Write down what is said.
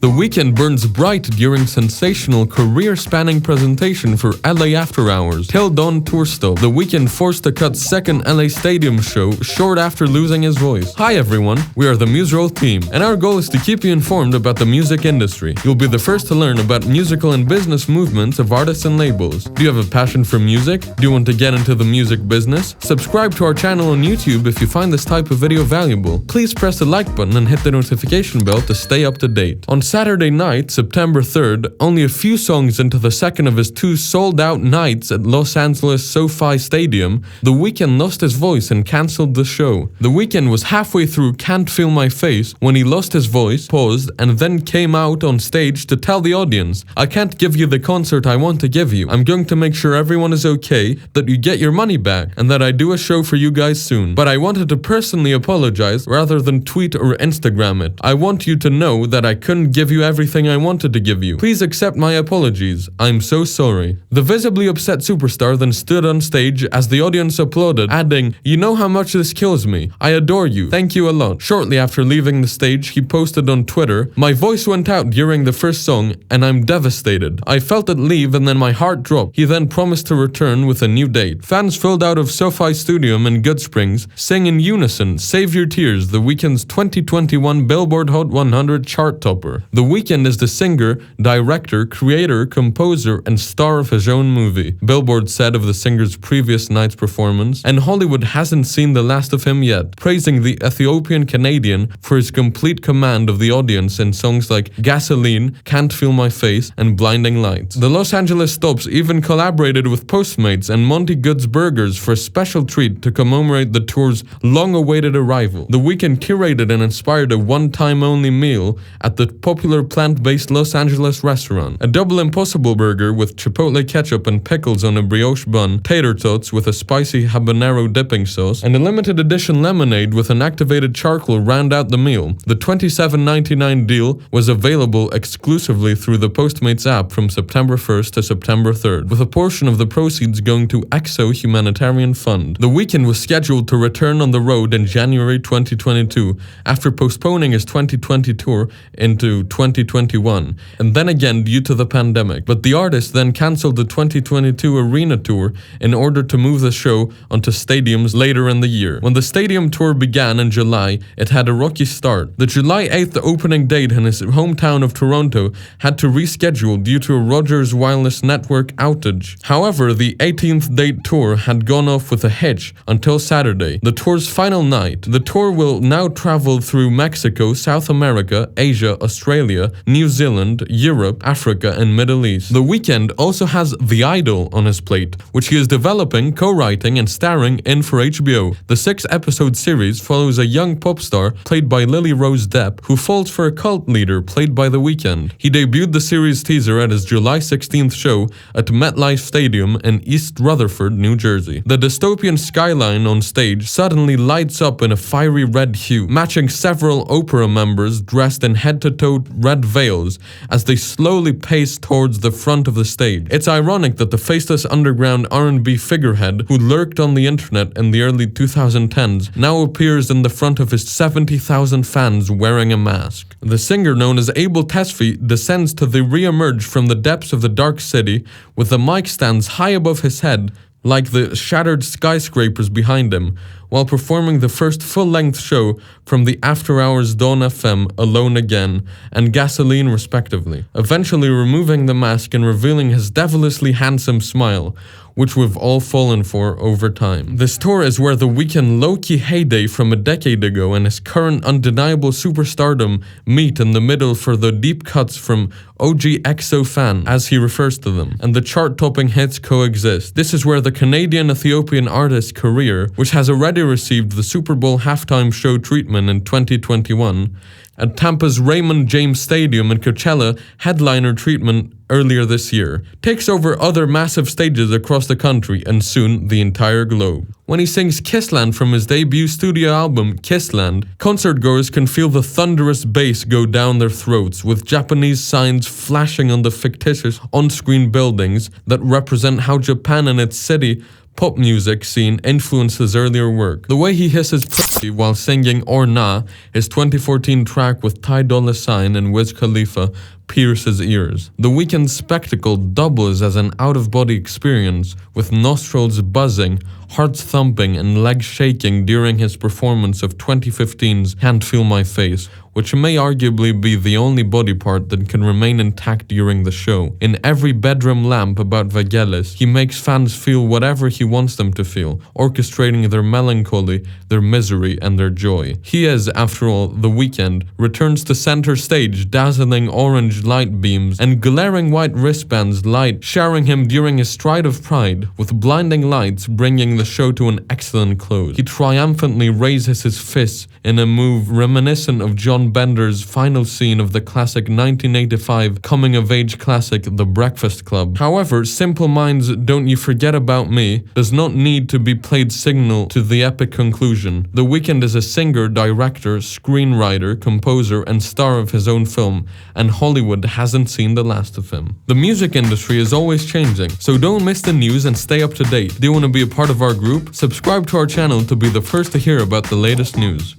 The Weeknd burns bright during sensational career-spanning presentation for LA After Hours. Till Dawn tour stop. The Weeknd forced to cut second LA Stadium show short after losing his voice. Hi everyone, we are the Museroll team, and our goal is to keep you informed about the music industry. You'll be the first to learn about musical and business movements of artists and labels. Do you have a passion for music? Do you want to get into the music business? Subscribe to our channel on YouTube if you find this type of video valuable. Please press the like button and hit the notification bell to stay up to date. On Saturday night, September 3rd, only a few songs into the second of his two sold-out nights at Los Angeles SoFi Stadium, The Weeknd lost his voice and cancelled the show. The Weeknd was halfway through Can't Feel My Face when he lost his voice, paused, and then came out on stage to tell the audience, "I can't give you the concert I want to give you. I'm going to make sure everyone is okay, that you get your money back, and that I do a show for you guys soon. But I wanted to personally apologize rather than tweet or Instagram it. I want you to know that I couldn't give you everything I wanted to give you. Please accept my apologies. I'm so sorry." The visibly upset superstar then stood on stage as the audience applauded, adding, "You know how much this kills me. I adore you. Thank you a lot." Shortly after leaving the stage, he posted on Twitter, "My voice went out during the first song, and I'm devastated. I felt it leave and then my heart dropped." He then promised to return with a new date. Fans filled out of SoFi Stadium in Good Springs, sang in unison, "Save Your Tears," the Weeknd's 2021 Billboard Hot 100 chart topper. The Weeknd is the singer, director, creator, composer, and star of his own movie, Billboard said of the singer's previous night's performance, and Hollywood hasn't seen the last of him yet, praising the Ethiopian Canadian for his complete command of the audience in songs like Gasoline, Can't Feel My Face, and Blinding Lights. The Los Angeles Stops even collaborated with Postmates and Monty Good's Burgers for a special treat to commemorate the tour's long-awaited arrival. The Weeknd curated and inspired a one-time only meal at the popular plant-based Los Angeles restaurant. A double Impossible burger with chipotle ketchup and pickles on a brioche bun, tater tots with a spicy habanero dipping sauce, and a limited edition lemonade with an activated charcoal round out the meal. The $27.99 deal was available exclusively through the Postmates app from September 1st to September 3rd, with a portion of the proceeds going to EXO Humanitarian Fund. The Weeknd was scheduled to return on the road in January 2022 after postponing his 2020 tour into 2021, and then again due to the pandemic. But the artist then cancelled the 2022 arena tour in order to move the show onto stadiums later in the year. When the stadium tour began in July, it had a rocky start. The July 8th opening date in his hometown of Toronto had to reschedule due to a Rogers Wireless Network outage. However, the 18th date tour had gone off with a hitch until Saturday, the tour's final night. The tour will now travel through Mexico, South America, Asia, Australia, New Zealand, Europe, Africa, and Middle East. The Weeknd also has The Idol on his plate, which he is developing, co-writing, and starring in for HBO. The 6-episode series follows a young pop star played by Lily Rose Depp who falls for a cult leader played by The Weeknd. He debuted the series teaser at his July 16th show at MetLife Stadium in East Rutherford, New Jersey. The dystopian skyline on stage suddenly lights up in a fiery red hue, matching several opera members dressed in head-to-toe red veils as they slowly pace towards the front of the stage. It's ironic that the faceless underground R&B figurehead who lurked on the internet in the early 2010s now appears in the front of his 70,000 fans wearing a mask. The singer, known as Abel Tesfaye, descends to re-emerge from the depths of the dark city with the mic stands high above his head like the shattered skyscrapers behind him, while performing the first full-length show from the After Hours Dawn FM, Alone Again, and Gasoline respectively, eventually removing the mask and revealing his devilishly handsome smile, which we've all fallen for over time. This tour is where the Weeknd low-key heyday from a decade ago and his current undeniable superstardom meet in the middle for the deep cuts from OG EXO fan, as he refers to them, and the chart-topping hits coexist. This is where the Canadian-Ethiopian artist's career, which has already received the Super Bowl halftime show treatment in 2021, at Tampa's Raymond James Stadium and Coachella headliner treatment earlier this year, takes over other massive stages across the country and soon the entire globe. When he sings Kissland from his debut studio album Kissland, concertgoers can feel the thunderous bass go down their throats, with Japanese signs flashing on the fictitious on-screen buildings that represent how Japan and its city pop music scene influenced his earlier work. The way he hisses pussy while singing Or Nah, his 2014 track with Ty Dolla $ign and Wiz Khalifa, pierces ears. The Weeknd's spectacle doubles as an out-of-body experience, with nostrils buzzing, hearts thumping, and legs shaking during his performance of 2015's Can't Feel My Face, which may arguably be the only body part that can remain intact during the show. In every bedroom lamp about Vangelis, he makes fans feel whatever he wants them to feel, orchestrating their melancholy, their misery, and their joy. He is, after all, The Weeknd, returns to center stage, dazzling orange light beams and glaring white wristbands light showering him during his stride of pride, with blinding lights bringing the show to an excellent close. He triumphantly raises his fists in a move reminiscent of John Bender's final scene of the classic 1985 coming-of-age classic The Breakfast Club. However, Simple Minds' Don't You Forget About Me does not need to be played signal to the epic conclusion. The Weeknd is a singer, director, screenwriter, composer, and star of his own film, and Hollywood hasn't seen the last of him. The music industry is always changing, so don't miss the news and stay up to date. Do you want to be a part of our group? Subscribe to our channel to be the first to hear about the latest news.